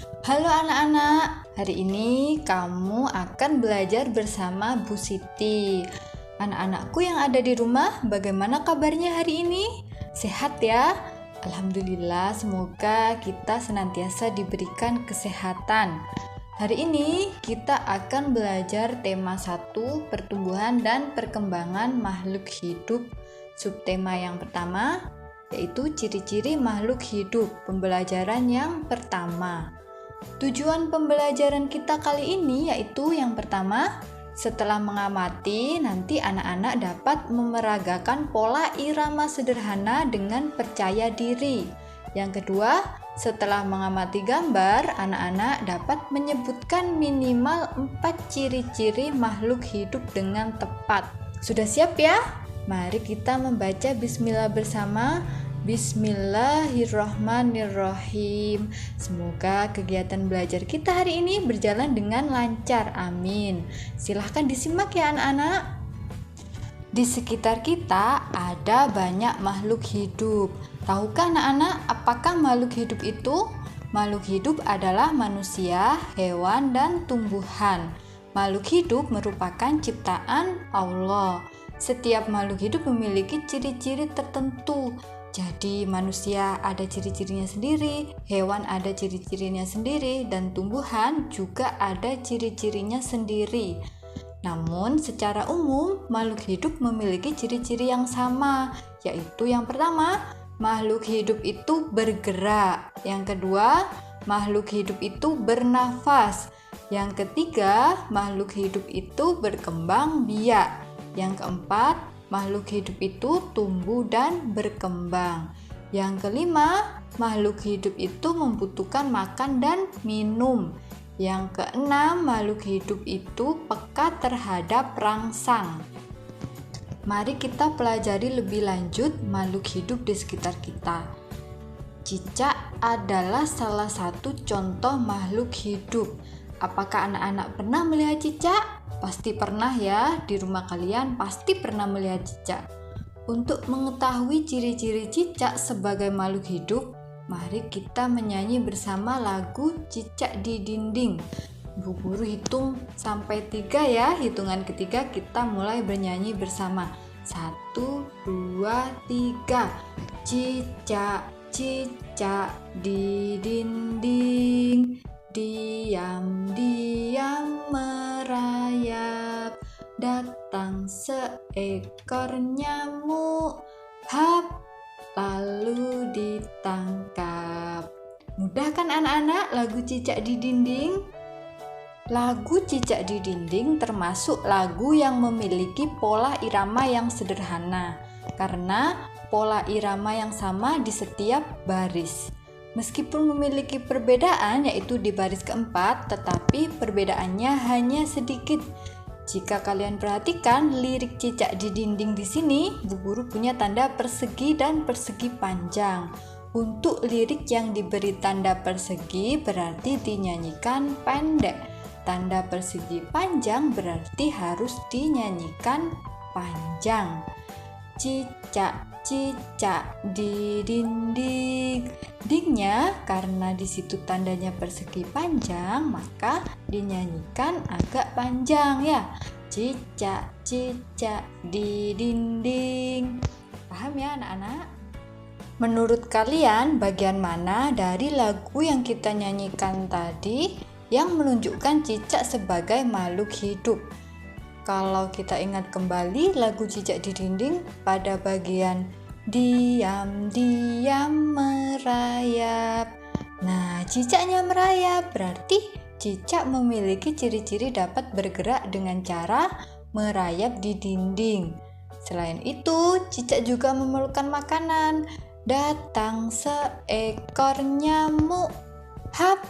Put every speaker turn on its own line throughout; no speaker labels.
Halo anak-anak, hari ini kamu akan belajar bersama Bu Siti. Anak-anakku yang ada di rumah, bagaimana kabarnya hari ini? Sehat ya? Alhamdulillah, semoga kita senantiasa diberikan kesehatan. Hari ini kita akan belajar tema 1, pertumbuhan dan perkembangan makhluk hidup. Subtema yang pertama yaitu ciri-ciri makhluk hidup, pembelajaran yang pertama. Tujuan pembelajaran kita kali ini yaitu yang pertama, setelah mengamati, nanti anak-anak dapat memeragakan pola irama sederhana dengan percaya diri. Yang kedua, setelah mengamati gambar, anak-anak dapat menyebutkan minimal 4 ciri-ciri makhluk hidup dengan tepat. Sudah siap ya? Mari kita membaca bismillah bersama. Bismillahirrahmanirrahim. Semoga kegiatan belajar kita hari ini berjalan dengan lancar. Amin. Silahkan disimak ya anak-anak. Di sekitar kita ada banyak makhluk hidup. Tahukah anak-anak apakah makhluk hidup itu? Makhluk hidup adalah manusia, hewan, dan tumbuhan. Makhluk hidup merupakan ciptaan Allah. Setiap makhluk hidup memiliki ciri-ciri tertentu. Jadi manusia ada ciri-cirinya sendiri, hewan ada ciri-cirinya sendiri, dan tumbuhan juga ada ciri-cirinya sendiri. Namun secara umum makhluk hidup memiliki ciri-ciri yang sama, yaitu yang pertama, makhluk hidup itu bergerak. Yang kedua, makhluk hidup itu bernafas. Yang ketiga, makhluk hidup itu berkembang biak. Yang keempat, makhluk hidup itu tumbuh dan berkembang. Yang kelima, makhluk hidup itu membutuhkan makan dan minum. Yang keenam, makhluk hidup itu peka terhadap rangsang. Mari kita pelajari lebih lanjut makhluk hidup di sekitar kita. Cicak adalah salah satu contoh makhluk hidup. Apakah anak-anak pernah melihat cicak? Pasti pernah ya, di rumah kalian pasti pernah melihat cicak. Untuk mengetahui ciri-ciri cicak sebagai makhluk hidup, mari kita menyanyi bersama lagu Cicak di Dinding. Bu Guru hitung sampai 3 ya, hitungan ketiga kita mulai bernyanyi bersama. 1, 2, 3. Cicak, cicak di dinding, diam-diam merayap, datang seekor nyamuk, hap, lalu ditangkap. Mudah kan anak-anak lagu Cicak di Dinding? Lagu Cicak di Dinding termasuk lagu yang memiliki pola irama yang sederhana, karena pola irama yang sama di setiap baris. Meskipun memiliki perbedaan yaitu di baris keempat, tetapi perbedaannya hanya sedikit. Jika kalian perhatikan lirik Cicak di Dinding di sini, Bu Guru punya tanda persegi dan persegi panjang. Untuk lirik yang diberi tanda persegi berarti dinyanyikan pendek. Tanda persegi panjang berarti harus dinyanyikan panjang. Cicak, cicak di dinding. Dingnya karena di situ tandanya persegi panjang, maka dinyanyikan agak panjang ya. Cicak, cicak di dinding. Paham ya anak-anak? Menurut kalian bagian mana dari lagu yang kita nyanyikan tadi yang menunjukkan cicak sebagai makhluk hidup? Kalau kita ingat kembali lagu Cicak di Dinding pada bagian diam-diam merayap. Nah, cicaknya merayap berarti cicak memiliki ciri-ciri dapat bergerak dengan cara merayap di dinding. Selain itu, cicak juga memerlukan makanan. Datang seekor nyamuk, hap,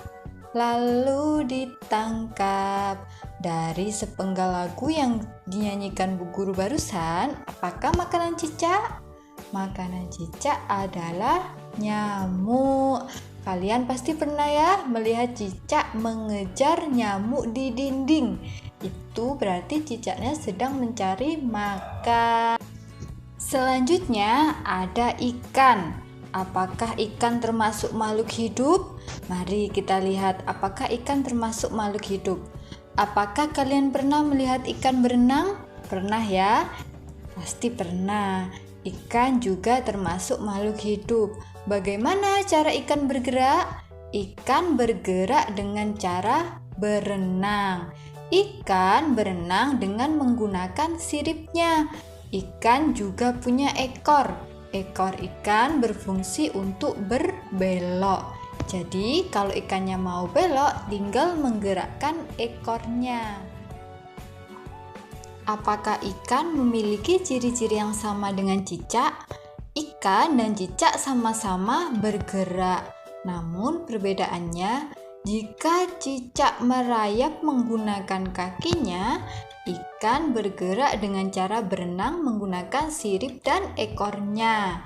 lalu ditangkap. Dari sepenggal lagu yang dinyanyikan Bu Guru barusan, apakah makanan cicak? Makanan cicak adalah nyamuk. Kalian pasti pernah ya melihat cicak mengejar nyamuk di dinding. Itu berarti cicaknya sedang mencari makan. Selanjutnya ada ikan. Apakah ikan termasuk makhluk hidup? Mari kita lihat apakah ikan termasuk makhluk hidup. Apakah kalian pernah melihat ikan berenang? Pernah ya? Pasti pernah. Ikan juga termasuk makhluk hidup. Bagaimana cara ikan bergerak? Ikan bergerak dengan cara berenang. Ikan berenang dengan menggunakan siripnya. Ikan juga punya ekor. Ekor ikan berfungsi untuk berbelok. Jadi, kalau ikannya mau belok, tinggal menggerakkan ekornya. Apakah ikan memiliki ciri-ciri yang sama dengan cicak? Ikan dan cicak sama-sama bergerak. Namun, perbedaannya, jika cicak merayap menggunakan kakinya, ikan bergerak dengan cara berenang menggunakan sirip dan ekornya.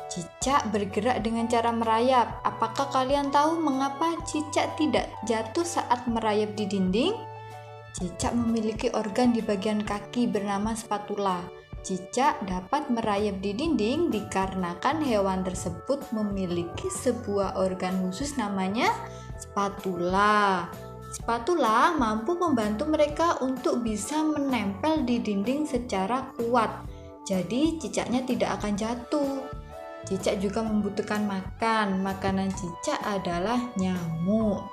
Cicak bergerak dengan cara merayap. Apakah kalian tahu mengapa cicak tidak jatuh saat merayap di dinding? Cicak memiliki organ di bagian kaki bernama spatula. Cicak dapat merayap di dinding dikarenakan hewan tersebut memiliki sebuah organ khusus namanya spatula. Spatula mampu membantu mereka untuk bisa menempel di dinding secara kuat. Jadi cicaknya tidak akan jatuh. Cicak juga membutuhkan makan. Makanan cicak adalah nyamuk.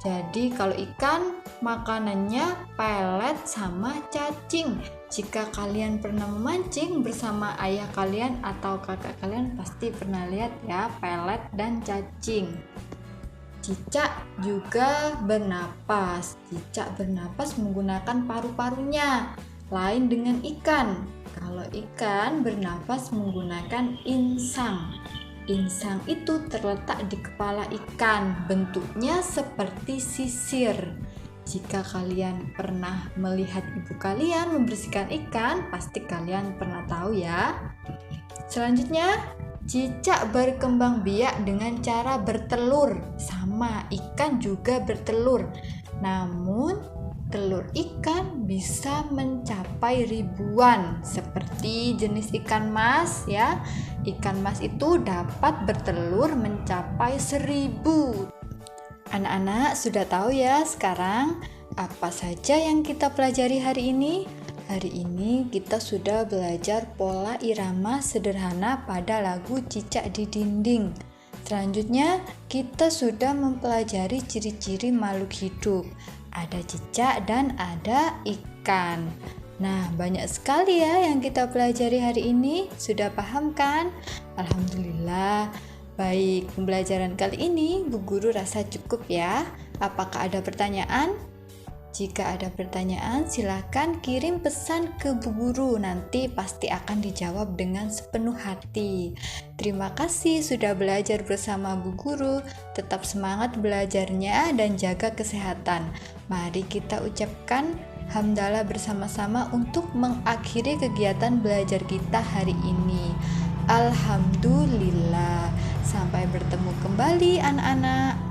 Jadi kalau ikan makanannya pelet sama cacing. Jika kalian pernah memancing bersama ayah kalian atau kakak kalian pasti pernah lihat ya pelet dan cacing. Cicak juga bernapas. Cicak bernapas menggunakan paru-parunya, lain dengan ikan. Kalau ikan bernapas menggunakan insang. Insang itu terletak di kepala ikan, bentuknya seperti sisir. Jika kalian pernah melihat ibu kalian membersihkan ikan, pasti kalian pernah tahu ya. Selanjutnya, cicak berkembang biak dengan cara bertelur. Sama, ikan juga bertelur. Namun, telur ikan bisa mencapai ribuan, seperti jenis ikan mas ya. Ikan mas itu dapat bertelur mencapai 1000. Anak-anak sudah tahu ya sekarang apa saja yang kita pelajari hari ini? Hari ini kita sudah belajar pola irama sederhana pada lagu Cicak di Dinding. Selanjutnya, kita sudah mempelajari ciri-ciri makhluk hidup. Ada cicak dan ada ikan. Nah, banyak sekali ya yang kita pelajari hari ini. Sudah paham kan? Alhamdulillah. Baik, pembelajaran kali ini Bu Guru rasa cukup ya. Apakah ada pertanyaan? Jika ada pertanyaan, silakan kirim pesan ke Bu Guru. Nanti pasti akan dijawab dengan sepenuh hati. Terima kasih sudah belajar bersama Bu Guru. Tetap semangat belajarnya dan jaga kesehatan. Mari kita ucapkan hamdalah bersama-sama untuk mengakhiri kegiatan belajar kita hari ini. Alhamdulillah. Sampai bertemu kembali anak-anak.